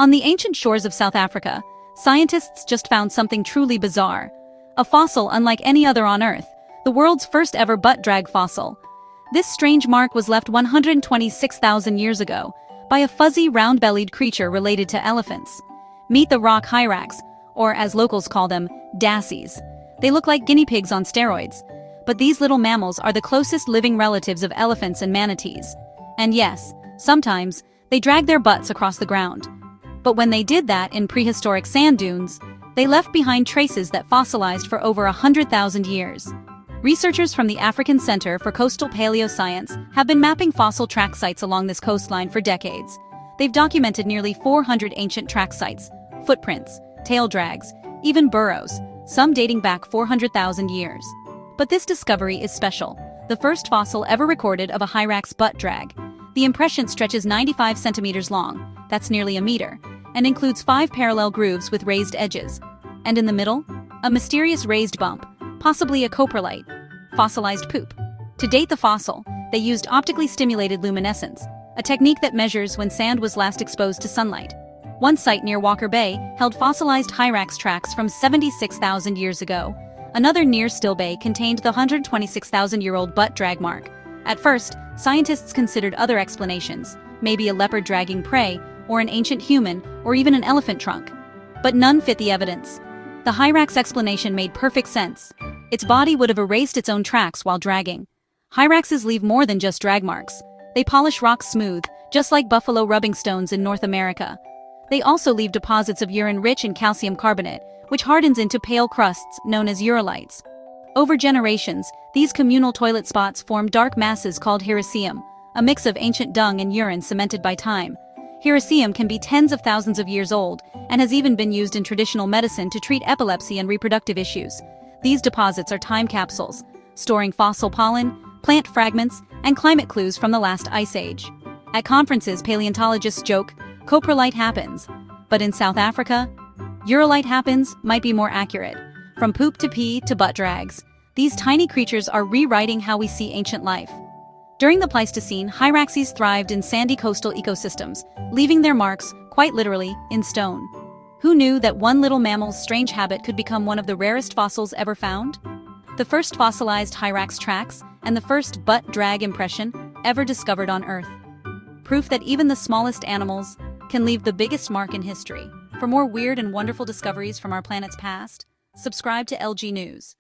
On the ancient shores of South Africa, scientists just found something truly bizarre. A fossil unlike any other on Earth, the world's first ever butt drag fossil. This strange mark was left 126,000 years ago by a fuzzy, round-bellied creature related to elephants. Meet the rock hyrax, or as locals call them, dassies. They look like guinea pigs on steroids. But these little mammals are the closest living relatives of elephants and manatees. And yes, sometimes, they drag their butts across the ground. But when they did that in prehistoric sand dunes, they left behind traces that fossilized for over 100,000 years. Researchers from the African Center for Coastal Paleoscience have been mapping fossil track sites along this coastline for decades. They've documented nearly 400 ancient track sites, footprints, tail drags, even burrows, some dating back 400,000 years. But this discovery is special, the first fossil ever recorded of a hyrax butt drag. The impression stretches 95 centimeters long, that's nearly a meter, and includes 5 parallel grooves with raised edges. And in the middle, a mysterious raised bump, possibly a coprolite, fossilized poop. To date the fossil, they used optically stimulated luminescence, a technique that measures when sand was last exposed to sunlight. One site near Walker Bay held fossilized hyrax tracks from 76,000 years ago. Another near Still Bay contained the 126,000-year-old butt drag mark. At first, scientists considered other explanations, maybe a leopard dragging prey, or an ancient human, or even an elephant trunk. But none fit the evidence. The hyrax explanation made perfect sense. Its body would have erased its own tracks while dragging. Hyraxes leave more than just drag marks. They polish rocks smooth, just like buffalo rubbing stones in North America. They also leave deposits of urine rich in calcium carbonate, which hardens into pale crusts known as urolites. Over generations, these communal toilet spots form dark masses called hyraceum, a mix of ancient dung and urine cemented by time. Hyraceum can be tens of thousands of years old and has even been used in traditional medicine to treat epilepsy and reproductive issues. These deposits are time capsules, storing fossil pollen, plant fragments, and climate clues from the last ice age. At conferences, paleontologists joke, coprolite happens. But in South Africa, urolite happens might be more accurate. From poop to pee to butt drags, these tiny creatures are rewriting how we see ancient life. During the Pleistocene, hyraxes thrived in sandy coastal ecosystems, leaving their marks, quite literally, in stone. Who knew that one little mammal's strange habit could become one of the rarest fossils ever found? The first fossilized hyrax tracks, and the first butt drag impression ever discovered on Earth. Proof that even the smallest animals can leave the biggest mark in history. For more weird and wonderful discoveries from our planet's past, subscribe to LG News.